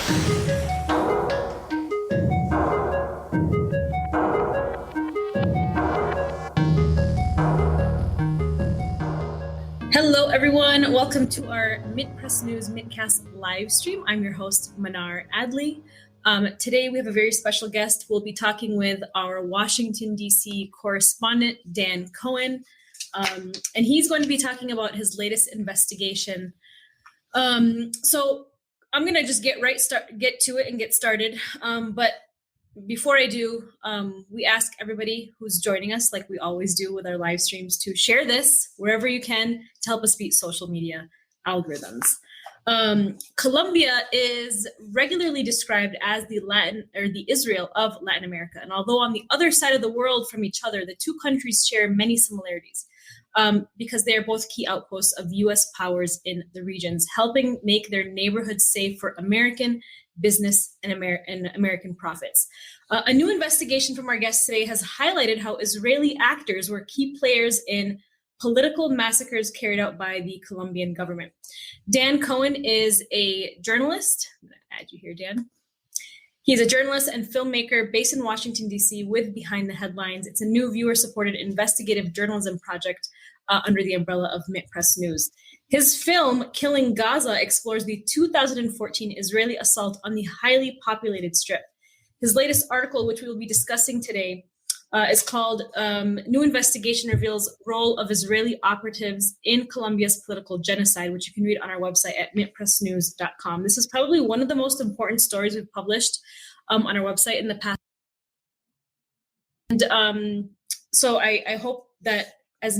Hello, everyone. Welcome to our Mid-Press News Midcast live stream. I'm your host, Manar Adley. Today, we have a very special guest. We'll be talking with our Washington, D.C. correspondent, Dan Cohen. And he's going to be talking about his latest investigation. So I'm going to just get to it and get started. But before I do, we ask everybody who's joining us, like we always do with our live streams, to share this wherever you can to help us beat social media algorithms. Colombia is regularly described as the Israel of Latin America. And although on the other side of the world from each other, the two countries share many similarities because they are both key outposts of U.S. powers in the regions, helping make their neighborhoods safe for American business and American profits. A new investigation from our guest today has highlighted how Israeli actors were key players in political massacres carried out by the Colombian government. Dan Cohen is a journalist. I'm going to add you here, Dan. He's a journalist and filmmaker based in Washington, D.C. with Behind the Headlines. It's a new viewer-supported investigative journalism project under the umbrella of Mid-Press News. His film, Killing Gaza, explores the 2014 Israeli assault on the highly populated Strip. His latest article, which we will be discussing today, is called New Investigation Reveals Role of Israeli Operatives in Colombia's Political Genocide, which you can read on our website at midpressnews.com. This is probably one of the most important stories we've published on our website in the past. And so I hope that as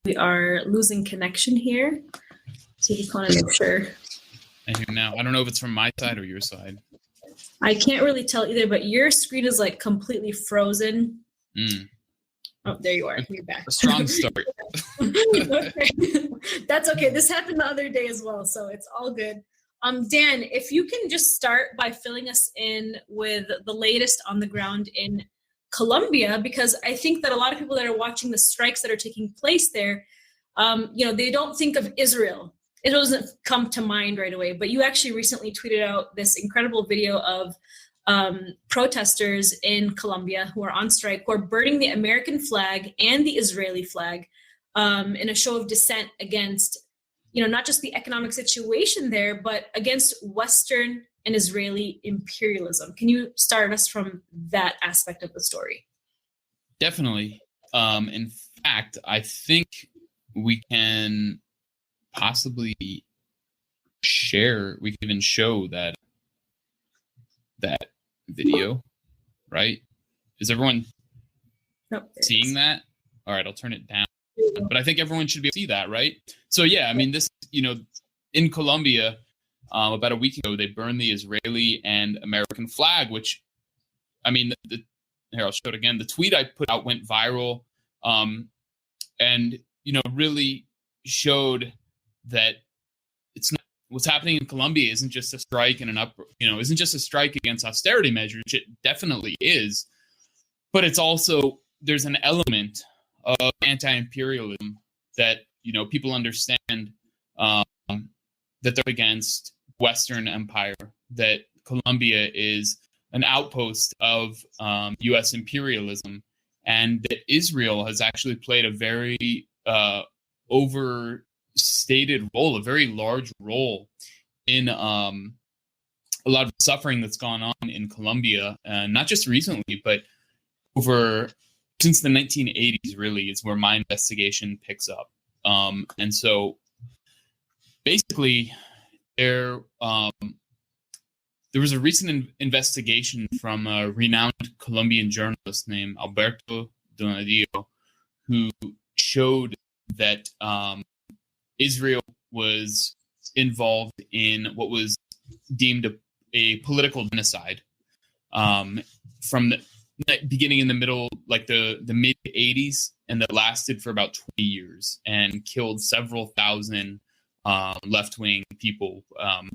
we are losing connection here, so just want to make sure. I hear now. I don't know if it's from my side or your side. I can't really tell either, but your screen is like completely frozen. Oh, there you are. You're back. A strong start. Okay. That's okay. This happened the other day as well, so it's all good. Dan, if you can just start by filling us in with the latest on the ground in Colombia, because I think that a lot of people that are watching the strikes that are taking place there, they don't think of Israel. It doesn't come to mind right away, but you actually recently tweeted out this incredible video of protesters in Colombia who are on strike, who are burning the American flag and the Israeli flag in a show of dissent against, not just the economic situation there, but against Western and Israeli imperialism. Can you start us from that aspect of the story? Definitely. In fact, I think we can possibly we can even show that video, right? Is everyone seeing that? All right, I'll turn it down. But I think everyone should be able to see that, right? So yeah, I mean, this, in Colombia, about a week ago, they burned the Israeli and American flag, which, I mean, here, I'll show it again. The tweet I put out went viral, and, really showed that it's not, what's happening in Colombia isn't just a strike and isn't just a strike against austerity measures, which it definitely is, but it's also, there's an element of anti-imperialism that, people understand that they're against Western empire, that Colombia is an outpost of U.S. imperialism, and that Israel has actually played a very overstated role, a very large role in a lot of suffering that's gone on in Colombia, not just recently, but since the 1980s, really, is where my investigation picks up. And so basically, there was a recent investigation from a renowned Colombian journalist named Alberto Donadillo, who showed that Israel was involved in what was deemed a political genocide from the beginning in the middle, like the mid 80s, and that lasted for about 20 years and killed several thousand left-wing people,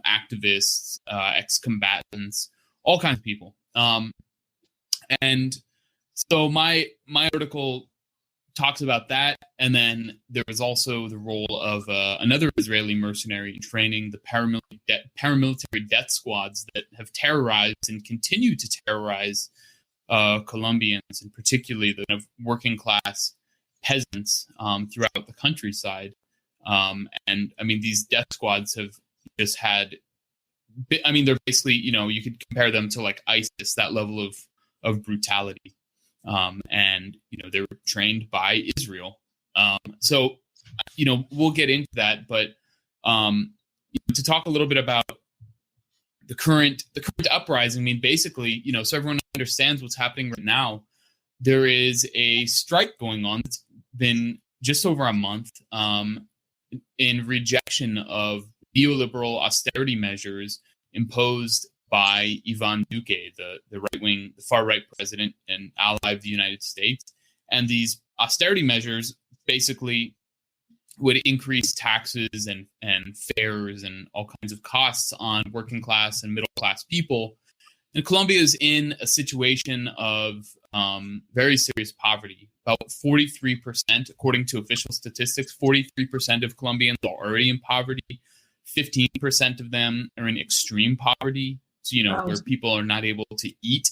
activists, ex-combatants, all kinds of people. And so my article talks about that. And then there was also the role of another Israeli mercenary in training the paramilitary death squads that have terrorized and continue to terrorize Colombians, and particularly the kind of working class peasants throughout the countryside. And I mean, these death squads have just had, I mean, they're basically, you could compare them to like ISIS, that level of brutality. And, they were trained by Israel. So, we'll get into that, but to talk a little bit about the current uprising, I mean, basically, so everyone understands what's happening right now. There is a strike going on that's been just over a month in rejection of neoliberal austerity measures imposed by Ivan Duque, the far right president and ally of the United States. And these austerity measures basically would increase taxes and fares and all kinds of costs on working class and middle class people. And Colombia is in a situation of very serious poverty. About 43%, according to official statistics, 43% of Colombians are already in poverty. 15% of them are in extreme poverty. So, where people are not able to eat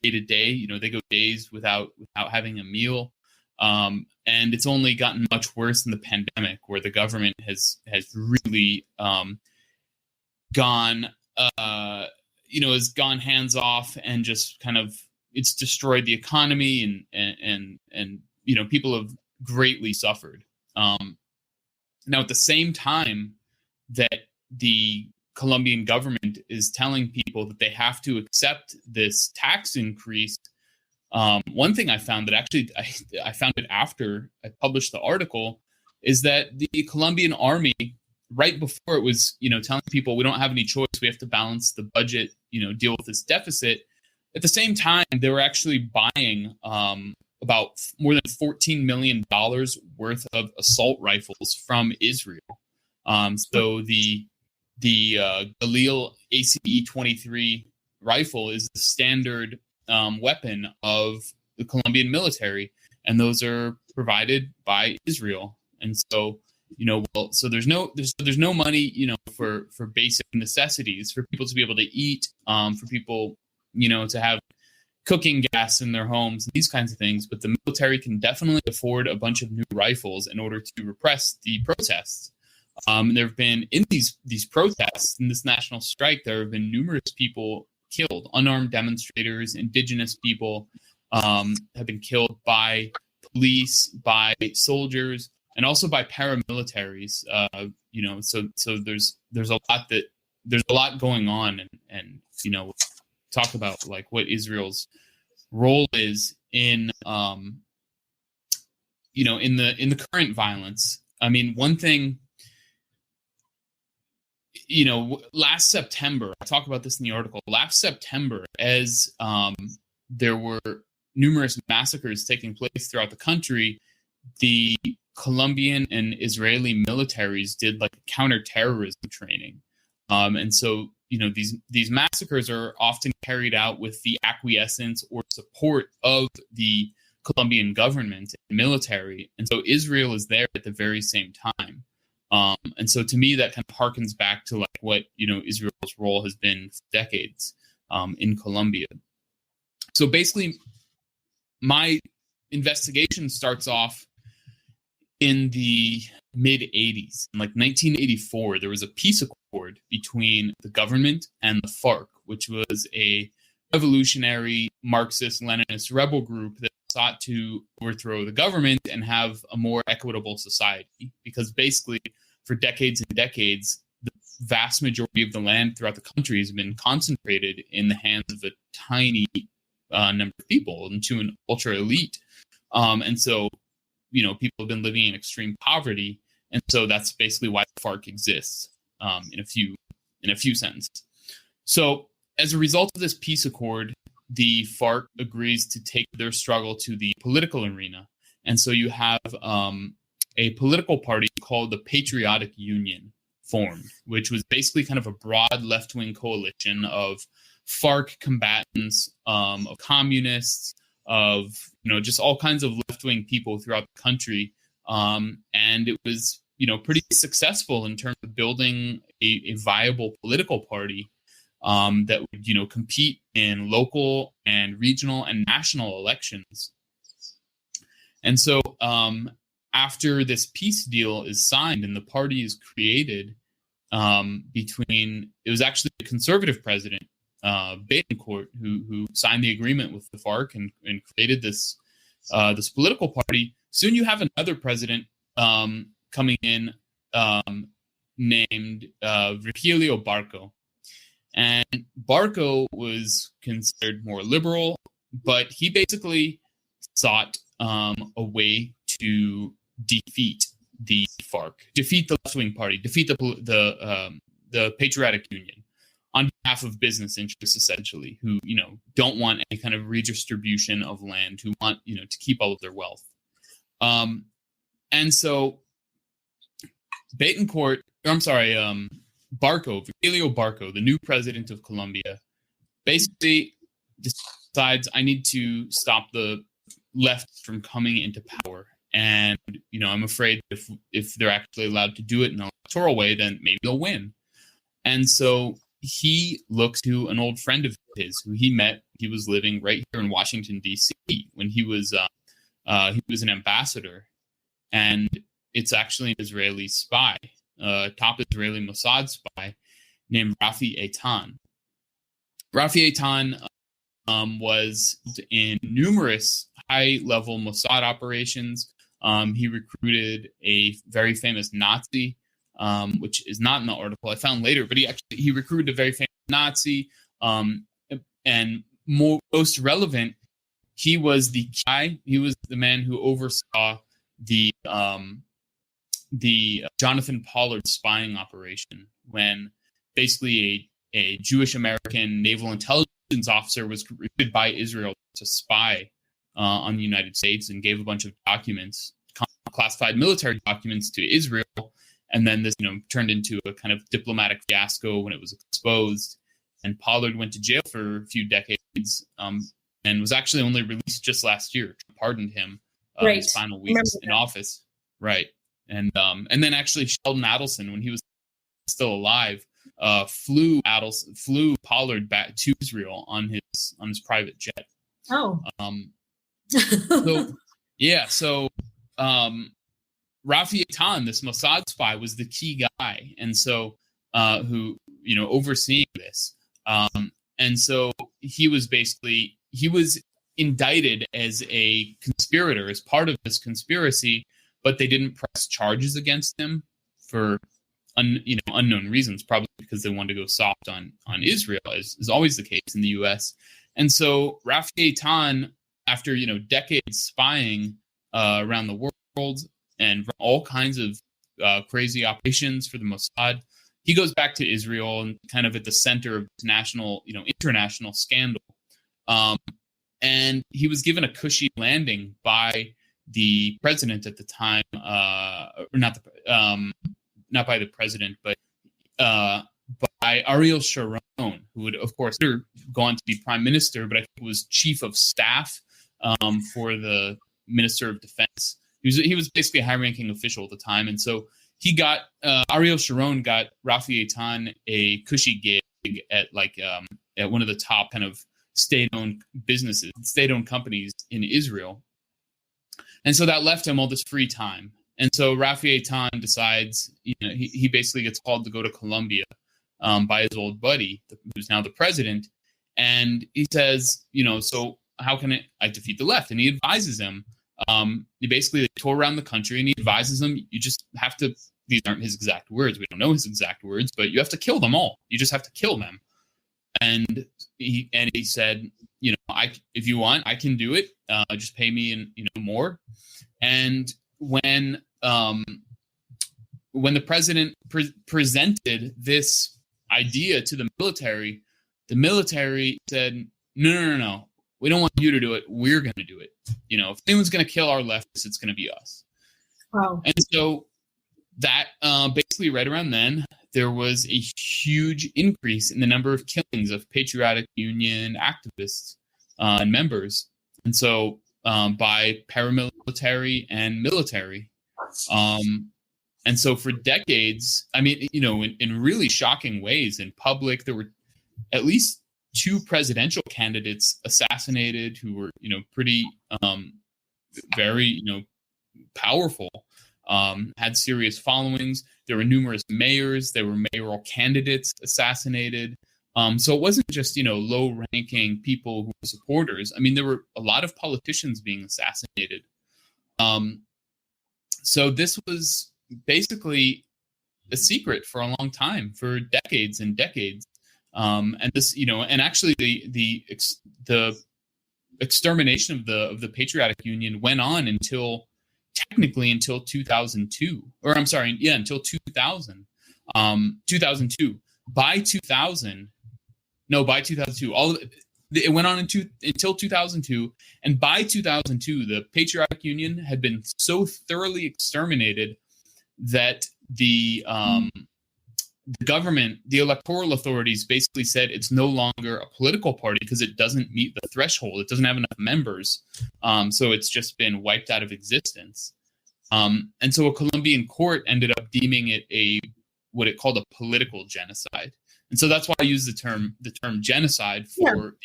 day to day. They go days without having a meal. And it's only gotten much worse in the pandemic, where the government has really gone hands off and just kind of, it's destroyed the economy and people have greatly suffered. Now, at the same time that the Colombian government is telling people that they have to accept this tax increase, one thing I found that actually I found it after I published the article is that the Colombian army, right before it was, telling people we don't have any choice, we have to balance the budget, deal with this deficit. At the same time, they were actually buying about more than $14 million worth of assault rifles from Israel. So the Galil ACE-23 rifle is the standard weapon of the Colombian military, and those are provided by Israel. And so, so there's no money, for basic necessities, for people to be able to eat, for people, to have cooking gas in their homes, these kinds of things. But the military can definitely afford a bunch of new rifles in order to repress the protests. There have been, in these protests, in this national strike, there have been numerous people killed. Unarmed demonstrators, indigenous people have been killed by police, by soldiers, and also by paramilitaries. So there's a lot going on, and talk about like what Israel's role is in in the current violence. I mean, one thing, last September, I talk about this in the article, last September, as there were numerous massacres taking place throughout the country, the Colombian and Israeli militaries did like counterterrorism training. And so, these massacres are often carried out with the acquiescence or support of the Colombian government and military. And so Israel is there at the very same time. And so to me, that kind of harkens back to like what, Israel's role has been for decades in Colombia. So basically, my investigation starts off in the mid-'80s. In like 1984, there was a peace accord between the government and the FARC, which was a revolutionary Marxist-Leninist rebel group that sought to overthrow the government and have a more equitable society. Because basically, for decades and decades, the vast majority of the land throughout the country has been concentrated in the hands of a tiny number of people, and to an ultra elite. And so, people have been living in extreme poverty. And so that's basically why the FARC exists, in a few sentences. So as a result of this peace accord, the FARC agrees to take their struggle to the political arena. And so you have a political party called the Patriotic Union formed, which was basically kind of a broad left-wing coalition of FARC combatants, of communists, of, just all kinds of left-wing people throughout the country. And it was, pretty successful in terms of building a viable political party that would, compete in local and regional and national elections. And so after this peace deal is signed and the party is created, it was actually the conservative president, Betancourt, who signed the agreement with the FARC and created this political party. Soon you have another president coming in named Virgilio Barco. And Barco was considered more liberal, but he basically sought a way to defeat the FARC, defeat the left-wing party, defeat the Patriotic Union on behalf of business interests, essentially, who don't want any kind of redistribution of land, who want to keep all of their wealth. And so Barco, Virgilio Barco, the new president of Colombia, basically decides, I need to stop the left from coming into power. And, I'm afraid if they're actually allowed to do it in an electoral way, then maybe they'll win. And so he looks to an old friend of his who he met. He was living right here in Washington, D.C. when he was an ambassador. And it's actually an Israeli spy, top Israeli Mossad spy named Rafi Eitan. Rafi Eitan was in numerous high-level Mossad operations. He recruited a very famous Nazi, which is not in the article I found later, but he recruited a very famous Nazi. And most relevant, he was the man who oversaw the Jonathan Pollard spying operation, when basically a Jewish American naval intelligence officer was recruited by Israel to spy on the United States and gave a bunch of documents, classified military documents, to Israel. And then this, turned into a kind of diplomatic fiasco when it was exposed. And Pollard went to jail for a few decades and was actually only released just last year. Trump pardoned him his final weeks in office. Right. And then actually Sheldon Adelson, when he was still alive, flew Pollard back to Israel on his private jet. Oh. So Rafi Eitan, this Mossad spy, was the key guy, and so who overseeing this. And so he was indicted as a conspirator, as part of this conspiracy, but they didn't press charges against him for unknown reasons, probably because they wanted to go soft on Israel, as is always the case in the U.S. And so Rafi Eitan, after decades spying around the world and all kinds of crazy operations for the Mossad, he goes back to Israel and kind of at the center of this national, international scandal. And he was given a cushy landing by the president at the time, or not by the president, but by Ariel Sharon, who would, of course, later go on to be prime minister, but I think was chief of staff for the Minister of Defense. He was basically a high-ranking official at the time, and so Ariel Sharon got Rafi Eitan a cushy gig at at one of the top kind of state-owned companies in Israel, and so that left him all this free time. And so Rafi Eitan decides, he basically gets called to go to Colombia by his old buddy, who's now the president, and he says, so how can I defeat the left? And he advises him. He basically tour around the country, and he advises him, you just have to. These aren't his exact words. We don't know his exact words, but you have to kill them all. You just have to kill them. And he said, if you want, I can do it. Just pay me more. And when the president presented this idea to the military said, no, we don't want you to do it. We're going to do it. If anyone's going to kill our leftists, it's going to be us. Wow. And so that basically right around then, there was a huge increase in the number of killings of Patriotic Union activists and members. and so by paramilitary and military. And so for decades, I mean, in really shocking ways in public, there were at least 2 presidential candidates assassinated who were, pretty, very, powerful, had serious followings. There were numerous mayors. There were mayoral candidates assassinated. So it wasn't just, low-ranking people who were supporters. I mean, there were a lot of politicians being assassinated. So this was basically a secret for a long time, for decades and decades. And this, and actually the extermination of the Patriotic Union went on until 2002, or I'm sorry, until 2000, 2002. By 2002, it went on until 2002, and by 2002, the Patriotic Union had been so thoroughly exterminated that the government, the electoral authorities, basically said it's no longer a political party because it doesn't meet the threshold. It doesn't have enough members, so it's just been wiped out of existence. And so a Colombian court ended up deeming it what it called a political genocide. And so that's why I use the term genocide for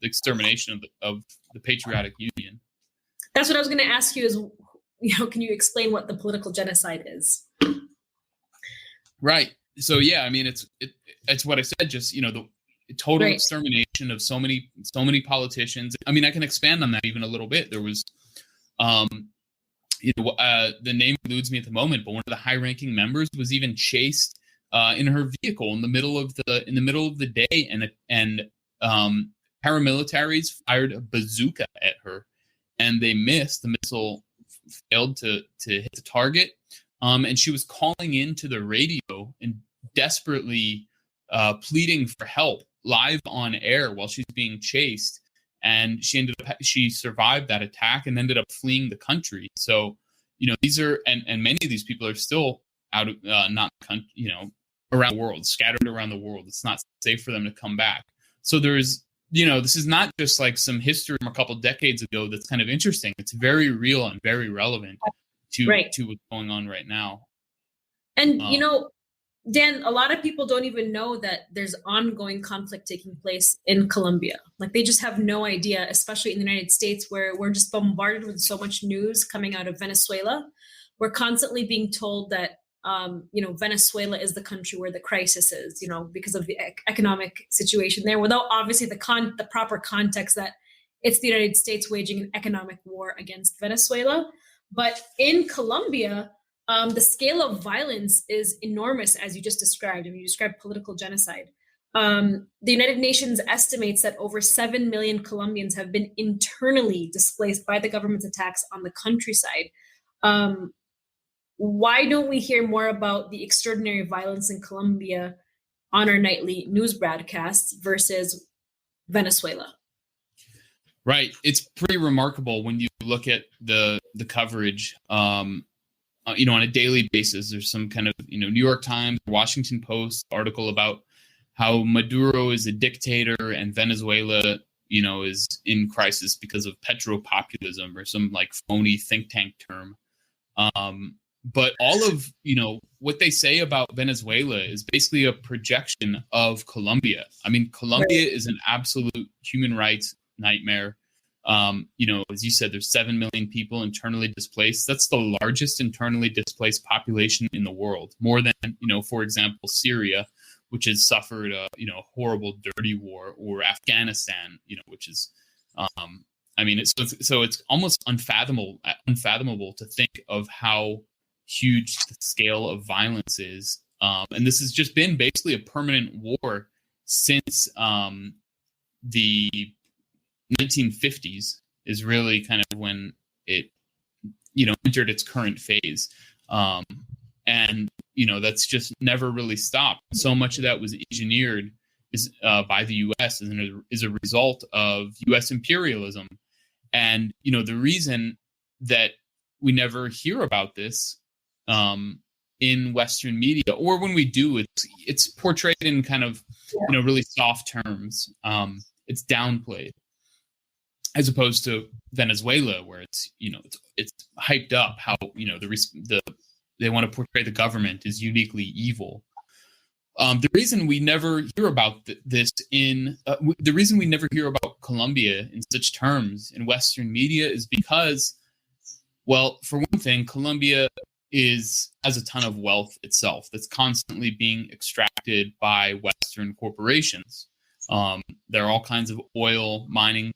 the extermination of the Patriotic Union. That's what I was going to ask you is, can you explain what the political genocide is? Right. So, yeah, I mean, it's what I said, just, the total extermination of so many politicians. I mean, I can expand on that even a little bit. There was, the name eludes me at the moment, but one of the high-ranking members was even chased in her vehicle in the middle of the day, and paramilitaries fired a bazooka at her, and they missed. The missile failed to hit the target, and she was calling into the radio and desperately pleading for help live on air while she's being chased. And she survived that attack and ended up fleeing the country. So, these are, and many of these people are still out of, around the world, scattered around the world. It's not safe for them to come back. So there's, this is not just like some history from a couple decades ago that's kind of interesting. It's very real and very relevant to what's going on right now. And, Dan, a lot of people don't even know that there's ongoing conflict taking place in Colombia. Like, they just have no idea, especially in the United States, where we're just bombarded with so much news coming out of Venezuela. We're constantly being told that, Venezuela is the country where the crisis is, because of the economic situation there, without obviously the proper context that it's the United States waging an economic war against Venezuela. But in Colombia, the scale of violence is enormous, as you just described. I mean, you described political genocide. The United Nations estimates that over 7 million Colombians have been internally displaced by the government's attacks on the countryside. Why don't we hear more about the extraordinary violence in Colombia on our nightly news broadcasts versus Venezuela? Right. It's pretty remarkable when you look at the coverage. On a daily basis. There's some kind of, New York Times, Washington Post article about how Maduro is a dictator and Venezuela, is in crisis because of petropopulism or some like phony think tank term. But all of, what they say about Venezuela is basically a projection of Colombia. I mean, Colombia is an absolute human rights nightmare. As you said, there's 7 million people internally displaced. That's the largest internally displaced population in the world, more than, for example, Syria, which has suffered a, horrible, dirty war, or Afghanistan, which is, it's almost unfathomable to think of how huge the scale of violence is. And this has just been basically a permanent war since the 1950s is really kind of when it, entered its current phase. And, that's just never really stopped. So much of that was engineered by the U.S. and is a result of U.S. imperialism. And, the reason that we never hear about this in Western media, or when we do, it's portrayed in kind of, really soft terms. It's downplayed. as opposed to Venezuela, where it's hyped up how they want to portray the government as uniquely evil. The reason we never hear about the reason we never hear about Colombia in such terms in Western media is because, well, for one thing, Colombia has a ton of wealth itself that's constantly being extracted by Western corporations. There are all kinds of oil mining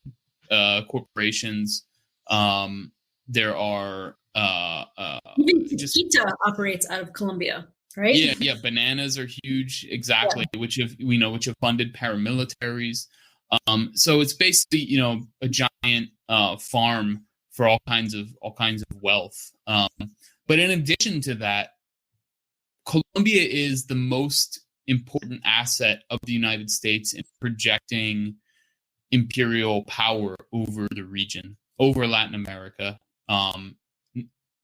corporations. There are even Chiquita operates out of Colombia, right? Yeah. Bananas are huge, exactly. Yeah. which have funded paramilitaries. So it's basically a giant farm for all kinds of wealth. But in addition to that, Colombia is the most important asset of the United States in projecting imperial power over the region, over Latin America.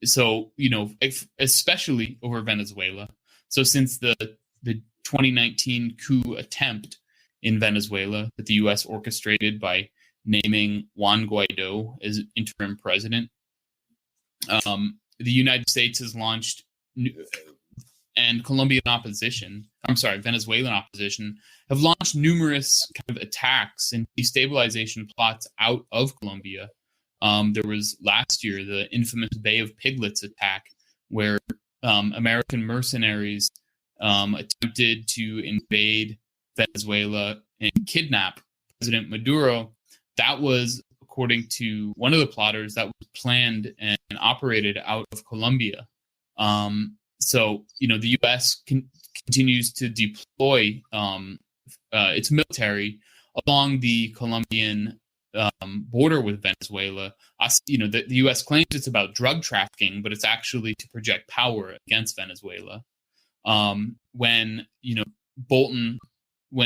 So, especially over Venezuela. So since the 2019 coup attempt in Venezuela that the U.S. orchestrated by naming Juan Guaido as interim president, the United States has launched, and Venezuelan opposition have launched numerous kind of attacks and destabilization plots out of Colombia. There was last year the infamous Bay of Piglets attack, where American mercenaries attempted to invade Venezuela and kidnap President Maduro. That was, according to one of the plotters, that was planned and operated out of Colombia. So, the U.S. continues to deploy its military along the Colombian border with Venezuela. The U.S. claims it's about drug trafficking, but it's actually to project power against Venezuela. When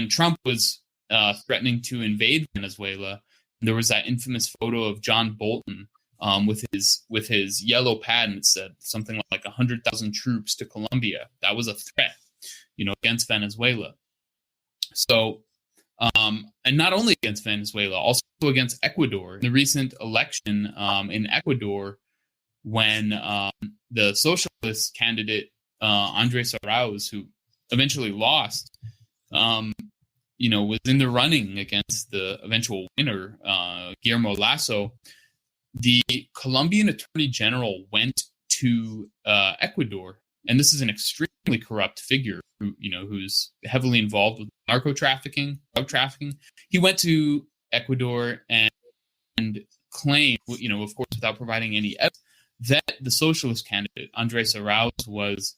Trump was threatening to invade Venezuela, there was that infamous photo of John Bolton with his yellow pad, and it said something like 100,000 troops to Colombia. That was a threat, against Venezuela. So, and not only against Venezuela, also against Ecuador. In the recent election in Ecuador, when the socialist candidate Andres Arauz, who eventually lost, was in the running against the eventual winner, Guillermo Lasso, the Colombian Attorney General went to Ecuador, and this is an extremely corrupt figure who's heavily involved with drug trafficking. He went to Ecuador and claimed, of course, without providing any evidence, that the socialist candidate Andres Arauz was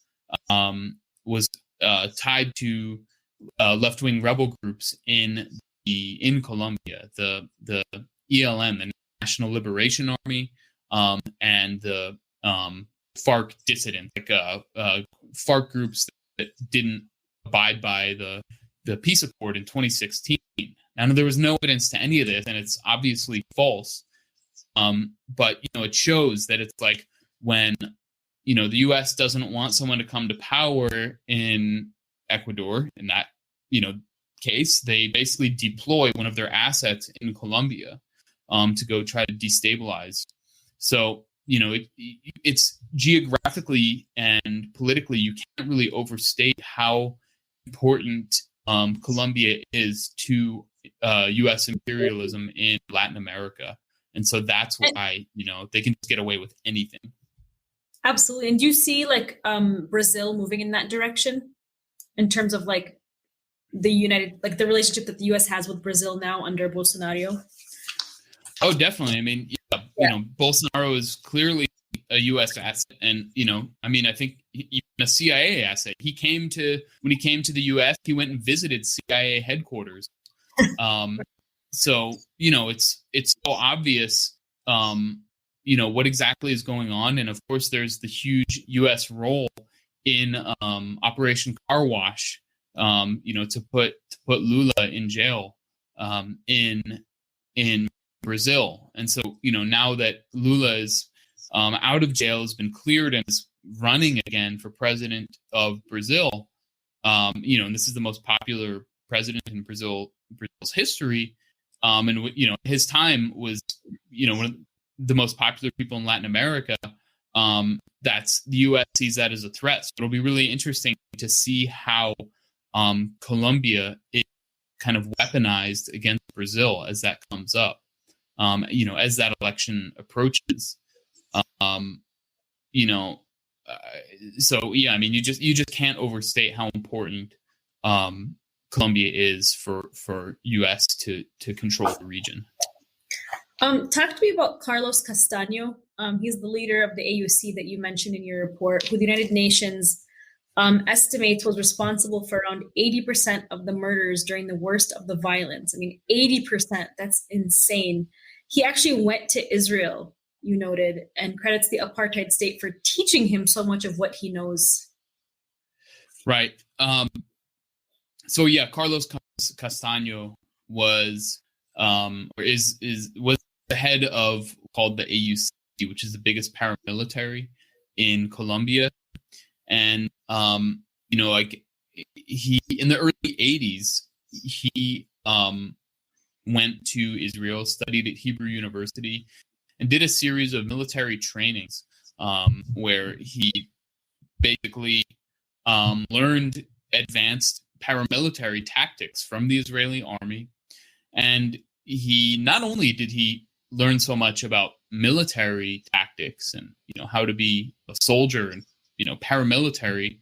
tied to left-wing rebel groups in Colombia, the ELN, the National Liberation Army, and the FARC dissidents, FARC groups that didn't abide by the peace accord in 2016. And there was no evidence to any of this, and it's obviously false. But it shows that it's like when the U.S. doesn't want someone to come to power in Ecuador, in that case, they basically deploy one of their assets in Colombia to go try to destabilize. So it's geographically and politically, you can't really overstate how important Colombia is to U.S. imperialism in Latin America. And so that's why, they can just get away with anything. Absolutely. And do you see Brazil moving in that direction in terms of the relationship that the U.S. has with Brazil now under Bolsonaro? Oh, definitely. I mean, Bolsonaro is clearly a U.S. asset, and I think even a CIA asset. When he came to the U.S., he went and visited CIA headquarters. So it's so obvious, what exactly is going on, and of course, there's the huge U.S. role in Operation Car Wash. To put Lula in jail in Brazil. And so, now that Lula is out of jail, has been cleared, and is running again for president of Brazil, and this is the most popular president in Brazil's history, And his time was one of the most popular people in Latin America. That's the U.S. sees that as a threat. So it'll be really interesting to see how Colombia is kind of weaponized against Brazil as that comes up. As that election approaches. So yeah, I mean, you just can't overstate how important Colombia is for U.S. to control the region. Talk to me about Carlos Castaño. He's the leader of the AUC that you mentioned in your report, who the United Nations estimates was responsible for around 80% of the murders during the worst of the violence. I mean, 80%, that's insane. He actually went to Israel, you noted, and credits the apartheid state for teaching him so much of what he knows. Right. So yeah, Carlos Castaño was was the head of called the AUC, which is the biggest paramilitary in Colombia, and he in the early 80s he went to Israel, studied at Hebrew University, and did a series of military trainings where he basically learned advanced paramilitary tactics from the Israeli army. And he not only did he learn so much about military tactics and how to be a soldier and paramilitary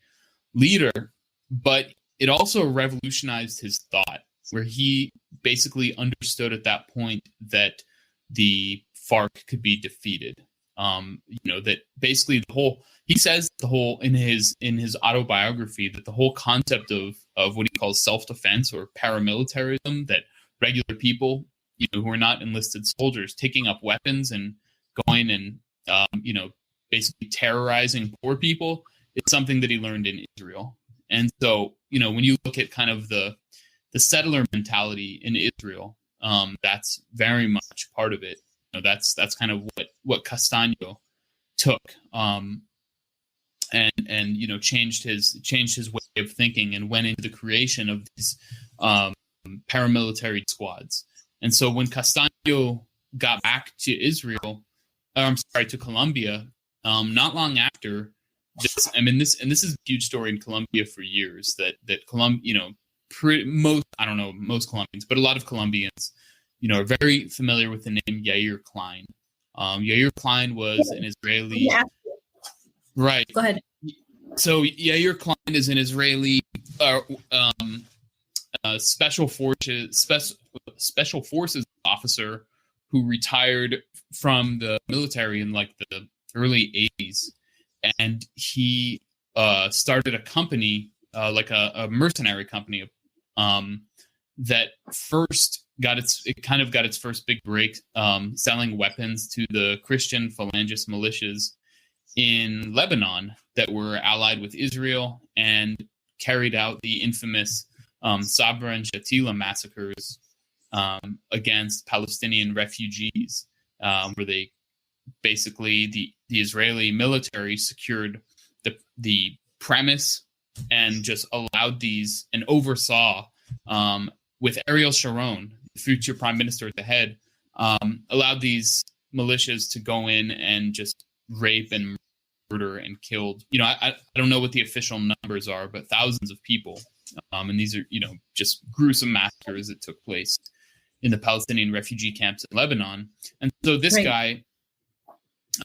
leader, but it also revolutionized his thought, where he basically understood at that point that the FARC could be defeated. That basically he says in his autobiography that the whole concept of what he calls self-defense or paramilitarism, that regular people, who are not enlisted soldiers, taking up weapons and going and basically terrorizing poor people, it's something that he learned in Israel. And so, when you look at kind of the settler mentality in Israel, that's very much part of it. That's kind of what Castaño took, and changed his way of thinking and went into the creation of these paramilitary squads. And so when Castaño got back to to Colombia, not long after this, this is a huge story in Colombia for years, that Colombia, most Colombians, but a lot of Colombians, are very familiar with the name Yair Klein. Yair Klein was an Israeli. Yeah. Right. Go ahead. So Yair Klein is an Israeli special forces officer who retired from the military in like the early 80s, and he started a company, like a mercenary company, that first got its first big break, selling weapons to the Christian Phalangist militias in Lebanon that were allied with Israel and carried out the infamous Sabra and Shatila massacres against Palestinian refugees, where they basically the Israeli military secured the premise and just allowed these and oversaw, with Ariel Sharon, the future prime minister at the head, allowed these militias to go in and just rape and murder and killed. I don't know what the official numbers are, but thousands of people. And these are, just gruesome massacres that took place in the Palestinian refugee camps in Lebanon. And so this guy,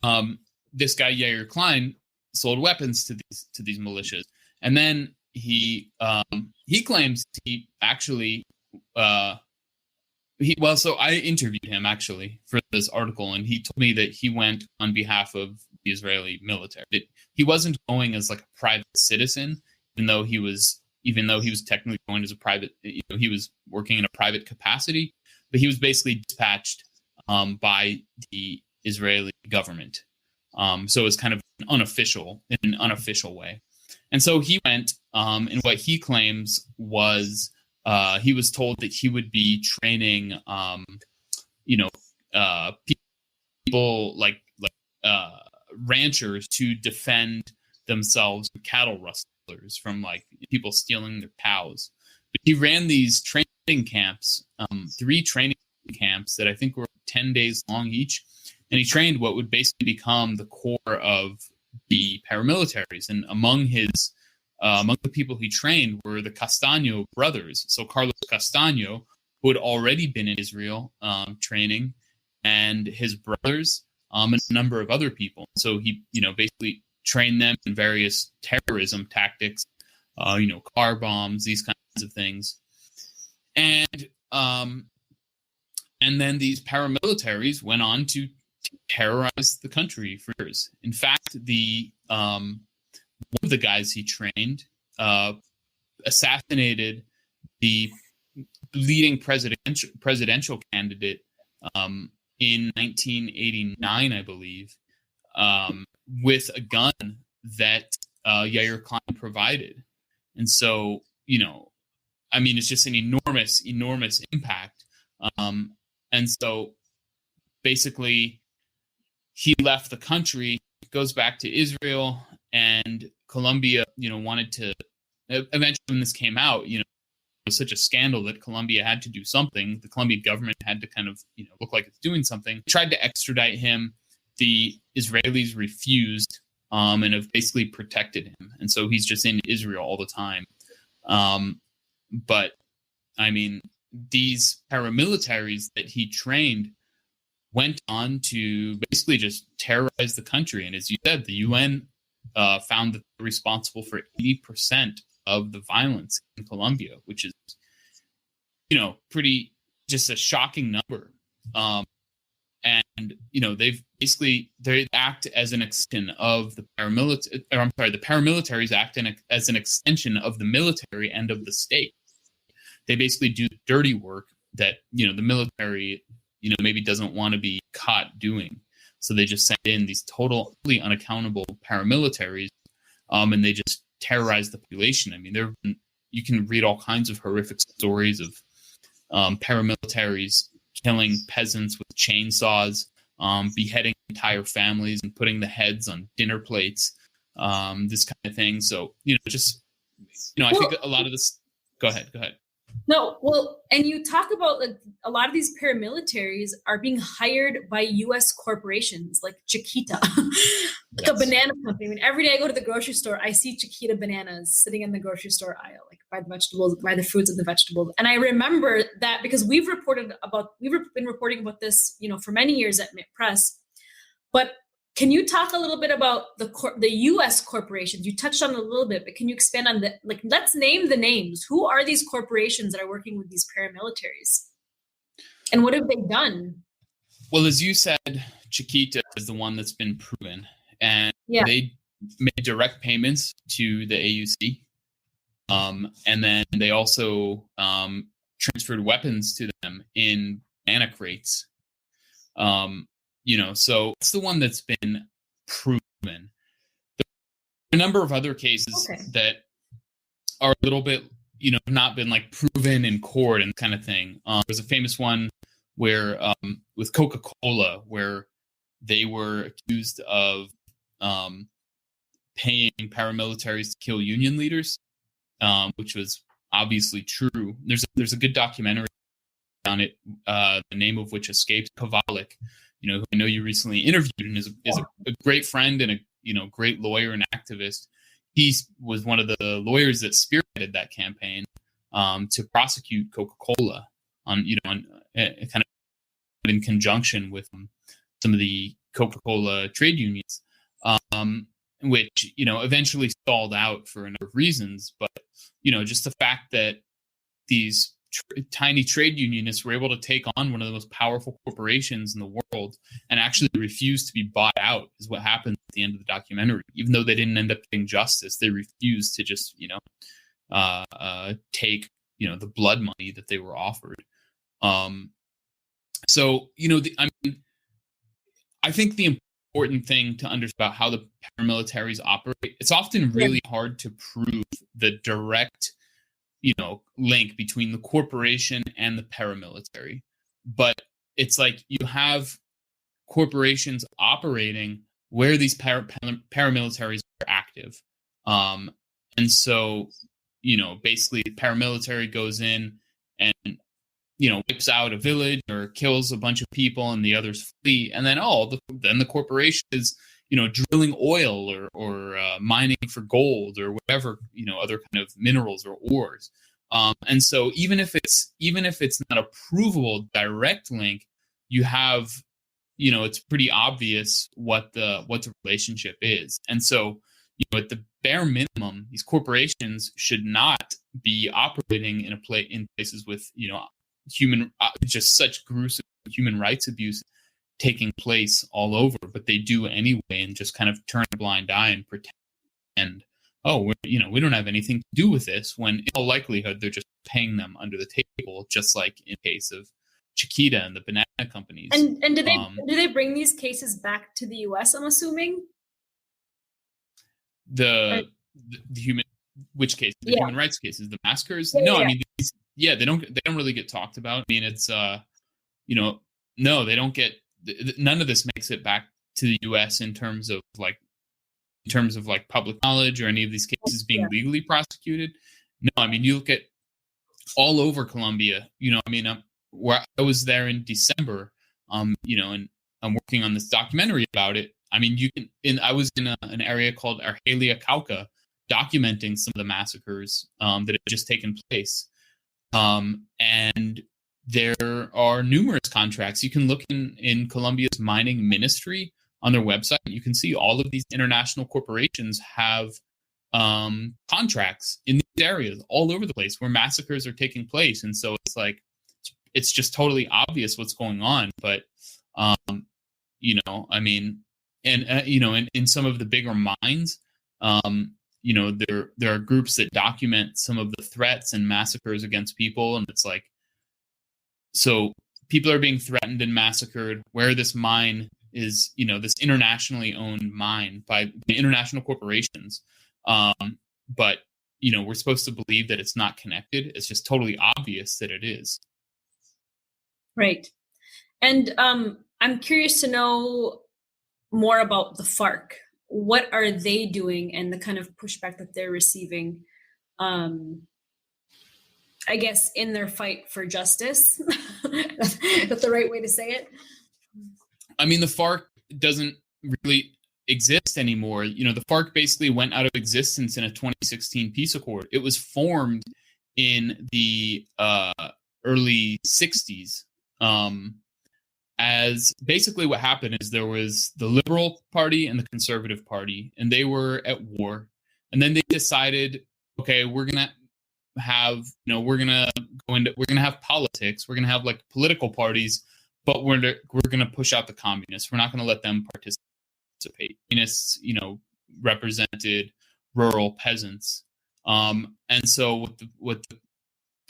Yair Klein, sold weapons to these militias, and then he claims he actually so I interviewed him actually for this article, and he told me that he went on behalf of the Israeli military. That he wasn't going as like a private citizen, even though he was technically going as a private. He was working in a private capacity, but he was basically dispatched by the Israeli government. So it was kind of in an unofficial way. And so he went, and what he claims was he was told that he would be training, people like ranchers to defend themselves from cattle rustlers, from like people stealing their cows. But he ran these training camps, 3 training camps that I think were 10 days long each. And he trained what would basically become the core of the paramilitaries. And among the people he trained were the Castaño brothers. So Carlos Castaño, who had already been in Israel training, and his brothers, and a number of other people. So he, basically trained them in various terrorism tactics, car bombs, these kinds of things. And then these paramilitaries went on to terrorize the country for years. In fact, one of the guys he trained assassinated the leading presidential candidate in 1989, I believe, with a gun that Yair Klein provided. And so, it's just an enormous impact. And so basically he left the country, goes back to Israel, and Colombia, wanted to, eventually when this came out, it was such a scandal that Colombia had to do something. The Colombian government had to kind of, look like it's doing something. They tried to extradite him. The Israelis refused, and have basically protected him. And so he's just in Israel all the time. But these paramilitaries that he trained went on to basically just terrorize the country. And as you said, the UN found that they're responsible for 80% of the violence in Colombia, which is, pretty just a shocking number. They act as an extension of the paramilitary. The paramilitaries act as an extension of the military and of the state. They basically do dirty work that, the military, maybe doesn't want to be caught doing. So they just send in these totally unaccountable paramilitaries, and they just terrorize the population. You can read all kinds of horrific stories of paramilitaries killing peasants with chainsaws, beheading entire families and putting the heads on dinner plates, this kind of thing. So, I think a lot of this. Go ahead. No, well, and you talk about a lot of these paramilitaries are being hired by U.S. corporations like Chiquita, like a banana company. Every day I go to the grocery store, I see Chiquita bananas sitting in the grocery store aisle, like by the fruits and the vegetables. And I remember that because we've been reporting about this, for many years at Mit Press. But can you talk a little bit about the U.S. corporations? You touched on it a little bit, but can you expand on that? Let's name the names. Who are these corporations that are working with these paramilitaries? And what have they done? Well, as you said, Chiquita is the one that's been proven. And they made direct payments to the AUC. And then they also transferred weapons to them in banana crates. So it's the one that's been proven. There are a number of other cases that are a little bit, not been proven in court and kind of thing. There's a famous one where with Coca-Cola, where they were accused of paying paramilitaries to kill union leaders, which was obviously true. There's a good documentary on it, the name of which escapes, Kovalik, who I know you recently interviewed and is a great friend and a great lawyer and activist. He was one of the lawyers that spearheaded that campaign to prosecute Coca-Cola on kind of in conjunction with some of the Coca-Cola trade unions, which eventually stalled out for a number of reasons. But just the fact that these tiny trade unionists were able to take on one of the most powerful corporations in the world and actually refuse to be bought out is what happened at the end of the documentary. Even though they didn't end up getting justice, they refused to just take the blood money that they were offered. I think the important thing to understand about how the paramilitaries operate, it's often really hard to prove the direct link between the corporation and the paramilitary. But it's like you have corporations operating where these paramilitaries are active. And so, basically the paramilitary goes in and wipes out a village or kills a bunch of people and the others flee. And then, then the corporation is, drilling oil or mining for gold or whatever, other kind of minerals or ores. And so even if it's not a provable direct link, you have, it's pretty obvious what the relationship is. And so, at the bare minimum, these corporations should not be operating in places with, just such gruesome human rights abuse taking place all over, but they do anyway, and just kind of turn a blind eye and pretend, we don't have anything to do with this, when in all likelihood they're just paying them under the table, just like in the case of Chiquita and the banana companies. And do they bring these cases back to the U.S., I'm assuming? The human, which case? The human rights cases, the massacres? No, I mean, they don't really get talked about. I mean, it's no, they don't get, none of this makes it back to the U.S. in terms of public knowledge or any of these cases being legally prosecuted. No, I mean, you look at all over Colombia, where I was there in December, and I'm working on this documentary about it. I mean, I was in an area called Argelia Cauca, documenting some of the massacres that had just taken place. And there are numerous contracts. You can look in Colombia's mining ministry on their website. You can see all of these international corporations have contracts in these areas all over the place where massacres are taking place. And so it's just totally obvious what's going on. But, I mean, and in some of the bigger mines, there are groups that document some of the threats and massacres against people. And it's like, so people are being threatened and massacred where this mine is, this internationally owned mine by international corporations. But, we're supposed to believe that it's not connected. It's just totally obvious that it is. Right. And I'm curious to know more about the FARC. What are they doing and the kind of pushback that they're receiving, I guess, in their fight for justice? That's the right way to say it. I mean, the FARC doesn't really exist anymore. The FARC basically went out of existence in a 2016 peace accord. It was formed in the early 60s. As basically what happened is there was the Liberal Party and the Conservative Party, and they were at war. And then they decided, okay, we're gonna have politics. We're gonna have like political parties, but we're gonna push out the communists. We're not gonna let them participate. Communists, represented rural peasants. And so what the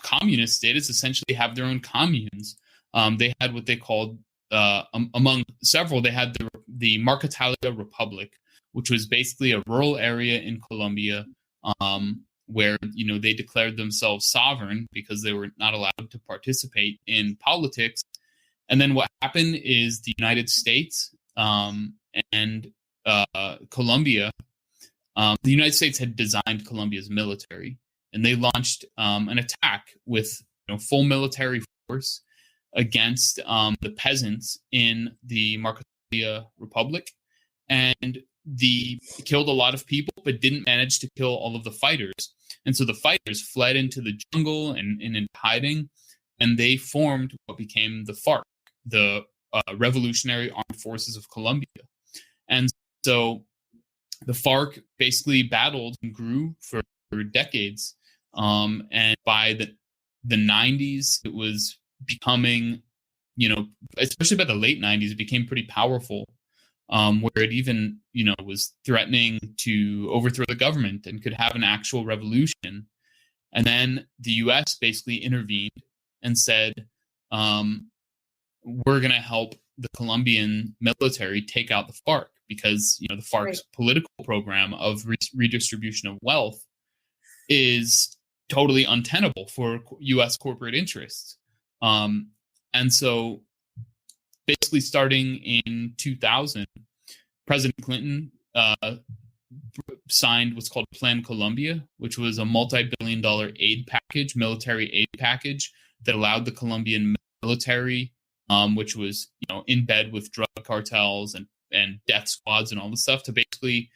communists did is essentially have their own communes. They had what they called, among several, they had the Marcatalia Republic, which was basically a rural area in Colombia, where, they declared themselves sovereign because they were not allowed to participate in politics. And then what happened is the United States and Colombia, the United States had designed Colombia's military, and they launched an attack with full military force against the peasants in the Marcatalia Republic, and killed a lot of people, but didn't manage to kill all of the fighters. And so the fighters fled into the jungle and into hiding, and they formed what became the FARC, the Revolutionary Armed Forces of Colombia. And so the FARC basically battled and grew for decades. And by the 90s, it was becoming, especially by the late 90s, it became pretty powerful, where it even, was threatening to overthrow the government and could have an actual revolution. And then the U.S. basically intervened and said, we're going to help the Colombian military take out the FARC because, the FARC's political program of redistribution of wealth is totally untenable for U.S. corporate interests. And so basically starting in 2000, President Clinton signed what's called Plan Colombia, which was a multi-billion-dollar aid package, military aid package that allowed the Colombian military, which was in bed with drug cartels and death squads and all this stuff, to basically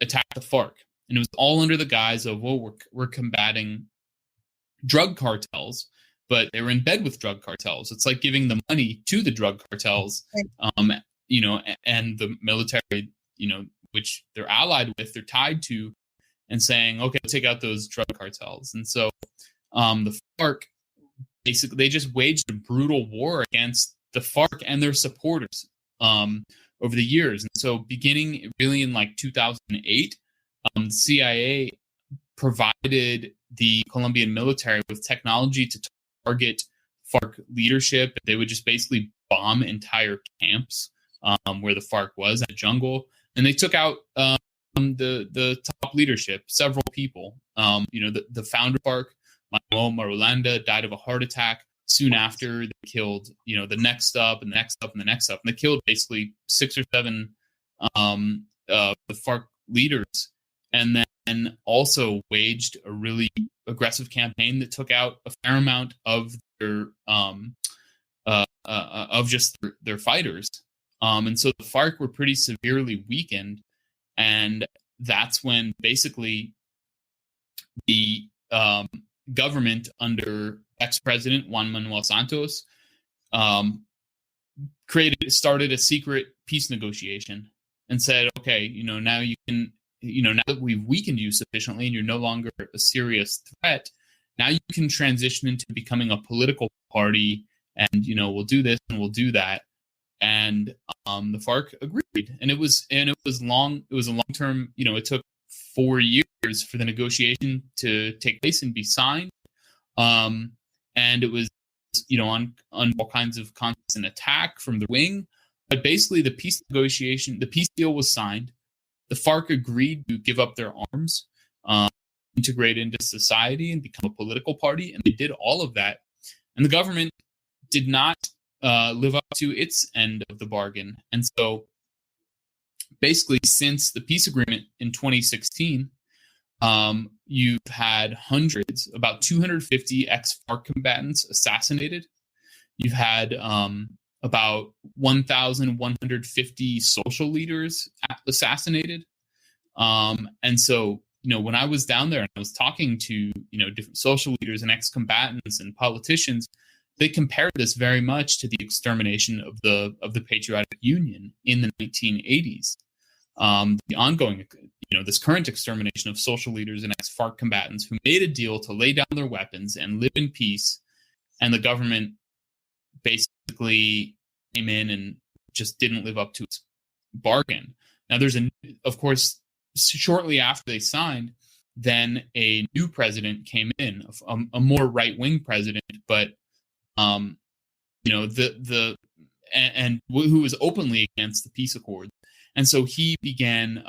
attack the FARC. And it was all under the guise of, well, we're combating drug cartels, but they were in bed with drug cartels. It's like giving the money to the drug cartels, and the military, which they're allied with, they're tied to, and saying, okay, we'll take out those drug cartels. And so the FARC, basically, they just waged a brutal war against the FARC and their supporters over the years. And so beginning really in like 2008, the CIA provided the Colombian military with technology to target FARC leadership. They would just basically bomb entire camps where the FARC was in the jungle. And they took out the top leadership, several people. The founder of FARC, Manuel Marulanda, died of a heart attack. Soon after, they killed, the next up and the next up and the next up. And they killed basically 6 or 7 the FARC leaders. And then also waged a really aggressive campaign that took out a fair amount of their their fighters. And so the FARC were pretty severely weakened. And that's when basically the government under ex-president Juan Manuel Santos started a secret peace negotiation and said, okay, now you can, now that we've weakened you sufficiently and you're no longer a serious threat, now you can transition into becoming a political party, and we'll do this and we'll do that. And the FARC agreed, and it was long. It was a long-term. It took 4 years for the negotiation to take place and be signed. And it was, on all kinds of constant attack from the wing. But basically, the peace deal was signed. The FARC agreed to give up their arms, integrate into society, and become a political party. And they did all of that. And the government did not live up to its end of the bargain. And so basically, since the peace agreement in 2016, you've had hundreds, about 250 ex-FARC combatants assassinated. You've had about 1,150 social leaders assassinated. And so, when I was down there and I was talking to, different social leaders and ex-combatants and politicians, they compared this very much to the extermination of the Patriotic Union in the 1980s. The ongoing, this current extermination of social leaders and ex-FARC combatants who made a deal to lay down their weapons and live in peace, and the government basically came in and just didn't live up to its bargain. Now, of course, shortly after they signed, then a new president came in, a more right-wing president, but who was openly against the peace accord. And so he began,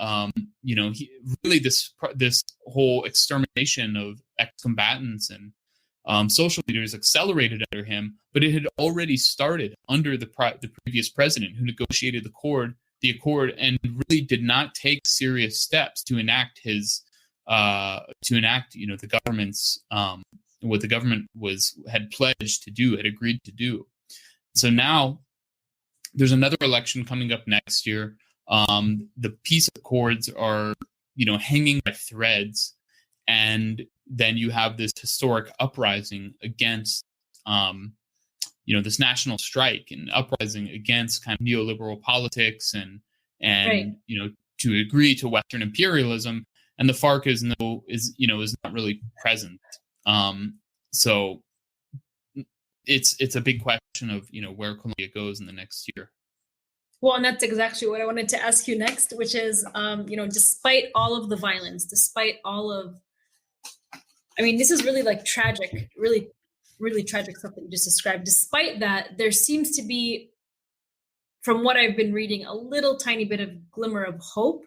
this whole extermination of ex-combatants and social leaders accelerated under him, but it had already started under the previous president, who negotiated the accord, and really did not take serious steps to enact the government's what the government had pledged to do, had agreed to do. So now there's another election coming up next year. The peace accords are, hanging by threads, and then you have this historic uprising against, this national strike and uprising against kind of neoliberal politics and right. To agree to Western imperialism, and the FARC is not really present. So it's a big question of, where Colombia goes in the next year. Well, and that's exactly what I wanted to ask you next, which is, despite all of the violence, despite all of, this is really like tragic, really, really tragic stuff that you just described. Despite that, there seems to be, from what I've been reading, a little tiny bit of glimmer of hope.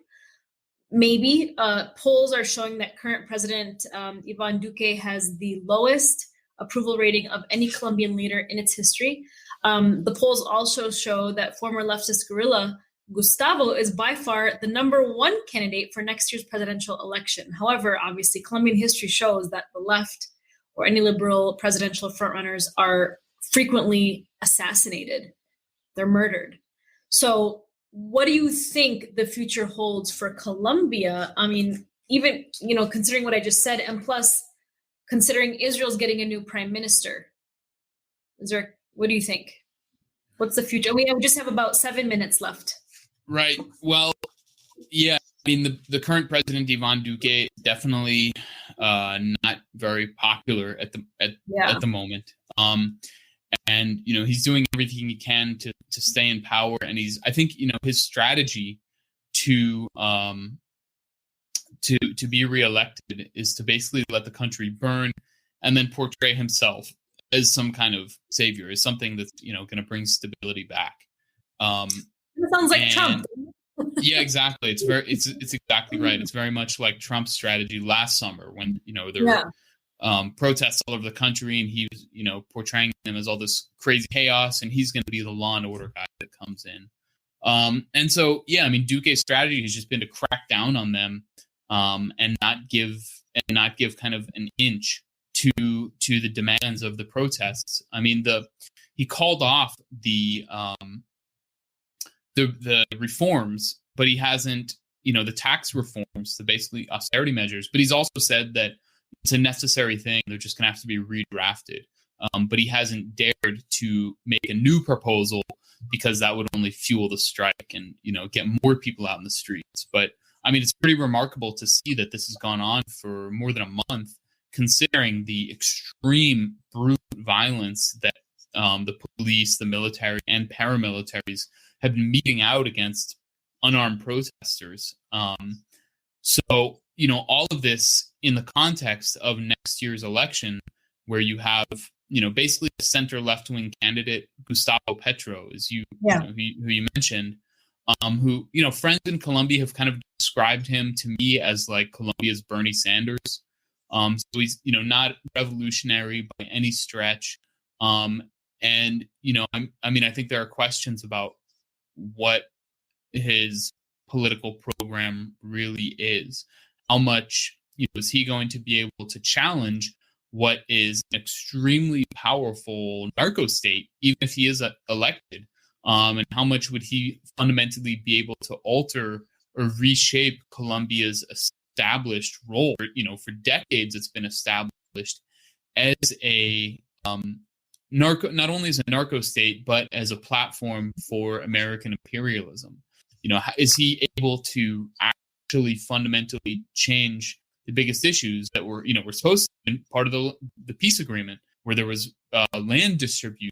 Maybe polls are showing that current president Ivan Duque has the lowest approval rating of any Colombian leader in its history. The polls also show that former leftist guerrilla Gustavo is by far the number one candidate for next year's presidential election. However, obviously, Colombian history shows that the left or any liberal presidential frontrunners are frequently assassinated. They're murdered. So what do you think the future holds for Colombia? I mean, even, considering what I just said, and plus considering Israel's getting a new prime minister, what do you think? What's the future? We just have about 7 minutes left. Right. Well, yeah. I mean, the current president, Ivan Duque, definitely not very popular at the moment. And he's doing everything he can to stay in power. And I think his strategy to be reelected is to basically let the country burn and then portray himself as some kind of savior, as something that's going to bring stability back. It sounds like Trump. Yeah, exactly. It's exactly right. It's very much like Trump's strategy last summer when there were protests all over the country, and he was portraying them as all this crazy chaos, and he's going to be the law and order guy that comes in. And so I mean, Duque's strategy has just been to crack down on them and not give kind of an inch to the demands of the protests. I mean, he called off the reforms, but he hasn't, the tax reforms, the basically austerity measures. But he's also said that it's a necessary thing. They're just going to have to be redrafted. But he hasn't dared to make a new proposal because that would only fuel the strike and, get more people out in the streets. But I mean, it's pretty remarkable to see that this has gone on for more than a month, considering the extreme brutal violence that the police, the military, and paramilitaries have been meting out against unarmed protesters. So, all of this in the context of next year's election, where you have, basically a center left-wing candidate, Gustavo Petro, who you mentioned, who, friends in Colombia have kind of described him to me as like Colombia's Bernie Sanders. So he's, not revolutionary by any stretch. And, I think there are questions about what his political program really is. How much is he going to be able to challenge what is an extremely powerful narco state, even if he is elected? And how much would he fundamentally be able to alter or reshape Colombia's established role? For decades, it's been established as a not only as a narco state, but as a platform for American imperialism. Is he able to actually fundamentally change the biggest issues that were supposed to be part of the peace agreement, where there was land distribution,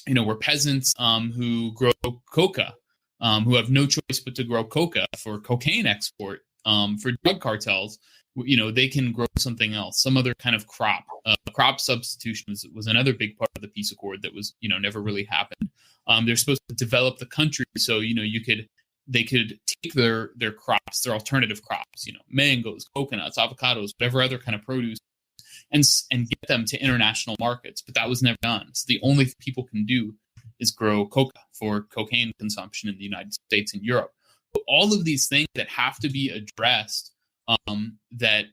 where peasants who grow coca, who have no choice but to grow coca for cocaine export, for drug cartels, they can grow something else, some other kind of crop. Crop substitution was another big part of the peace accord that was, never really happened. They're supposed to develop the country so, they could take their crops, their alternative crops, mangoes, coconuts, avocados, whatever other kind of produce, and get them to international markets. But that was never done. So the only thing people can do is grow coca for cocaine consumption in the United States and Europe. But all of these things that have to be addressed, that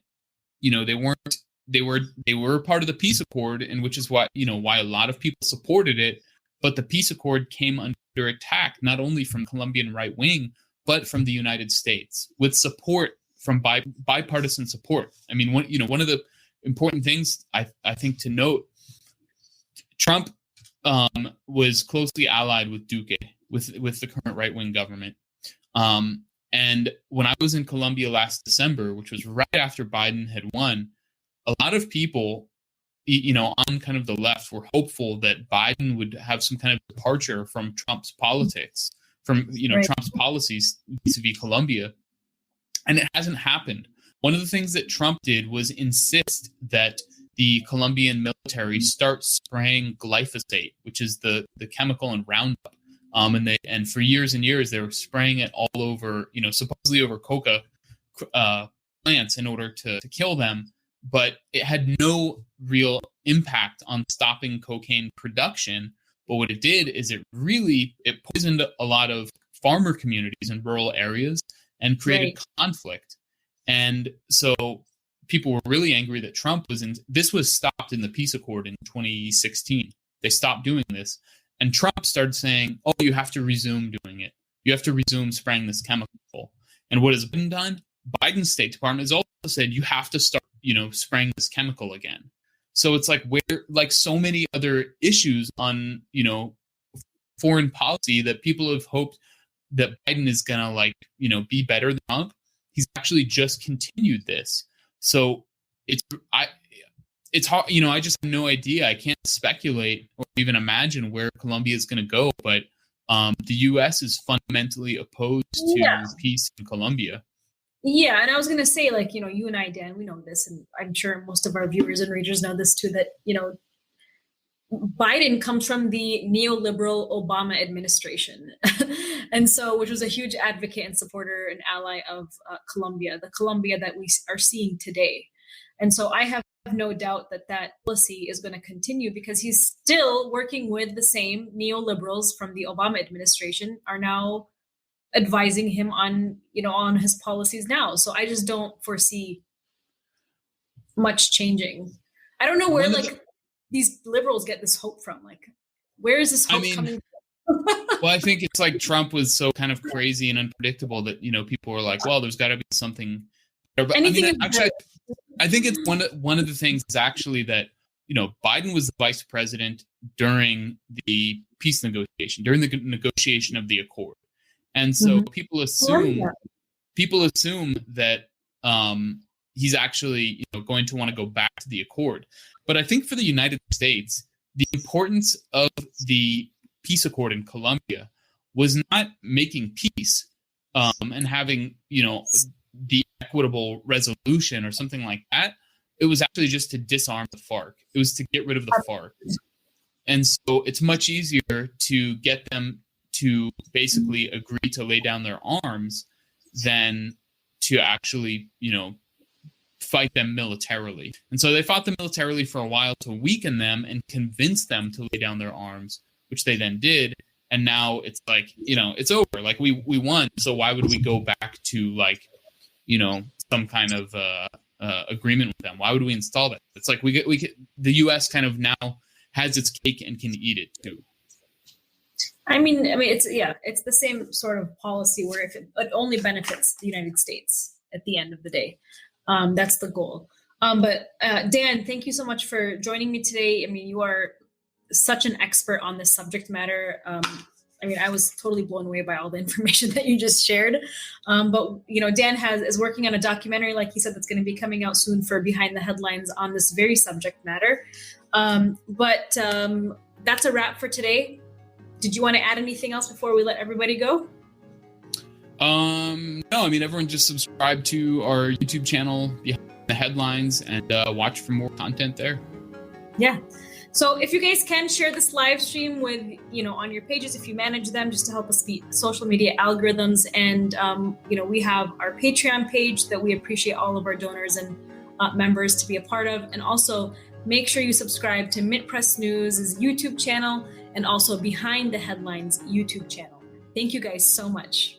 they were part of the peace accord, and which is why a lot of people supported it. But the peace accord came under attack, not only from Colombian right wing, but from the United States, with support from bipartisan support. I mean, one of the important things I think to note, Trump was closely allied with Duque, with the current right wing government. And when I was in Colombia last December, which was right after Biden had won, a lot of people, on kind of the left, were hopeful that Biden would have some kind of departure from Trump's politics, from right. Trump's policies vis-a-vis Colombia. And it hasn't happened. One of the things that Trump did was insist that the Colombian military start spraying glyphosate, which is the chemical in Roundup. And for years and years, they were spraying it all over, supposedly over coca plants in order to kill them. But it had no real impact on stopping cocaine production. But what it did is it poisoned a lot of farmer communities in rural areas and created conflict. And so people were really angry that Trump was in. This was stopped in the peace accord in 2016. They stopped doing this. And Trump started saying, oh, you have to resume doing it. You have to resume spraying this chemical. And what has been done? Biden's State Department has also said you have to start, spraying this chemical again. So it's like so many other issues on, foreign policy that people have hoped that Biden is going to be better than Trump. He's actually just continued this. So it's hard, I just have no idea. I can't speculate or even imagine where Colombia is going to go, but the U.S. is fundamentally opposed to peace in Colombia. Yeah, and I was going to say, you and I, Dan, we know this, and I'm sure most of our viewers and readers know this too, that, Biden comes from the neoliberal Obama administration. And so, which was a huge advocate and supporter and ally of Colombia, the Colombia that we are seeing today. And so I have no doubt that policy is going to continue because he's still working with the same neoliberals from the Obama administration are now advising him on, on his policies now. So I just don't foresee much changing. I don't know where these liberals get this hope from. Where is this hope coming from? Well, I think it's like Trump was so kind of crazy and unpredictable that, people were like, well, there's got to be something. But I think it's one of the things is actually that, Biden was the vice president during the peace negotiation, during the negotiation of the accord. And so people assume that he's actually going to want to go back to the accord. But I think for the United States, the importance of the peace accord in Colombia was not making peace and having the equitable resolution or something like that. It was actually just to disarm the FARC. It was to get rid of the FARC. And so it's much easier to get them to basically agree to lay down their arms than to actually, fight them militarily. And so they fought them militarily for a while to weaken them and convince them to lay down their arms, which they then did. And now it's it's over. We won. So why would we go back to some kind of agreement with them? Why would we install that? It's like the U.S. kind of now has its cake and can eat it too. I mean, it's the same sort of policy where if it only benefits the United States at the end of the day, that's the goal. But Dan, thank you so much for joining me today. I mean, you are such an expert on this subject matter. I was totally blown away by all the information that you just shared. But Dan is working on a documentary, like he said, that's going to be coming out soon for Behind the Headlines on this very subject matter. But that's a wrap for today. Did you want to add anything else before we let everybody go? No, everyone just subscribe to our YouTube channel, Behind the Headlines, and watch for more content there. Yeah. So if you guys can share this live stream with, on your pages, if you manage them, just to help us beat social media algorithms. And, we have our Patreon page that we appreciate all of our donors and members to be a part of. And also make sure you subscribe to MidPress News' YouTube channel and also Behind the Headlines YouTube channel. Thank you guys so much.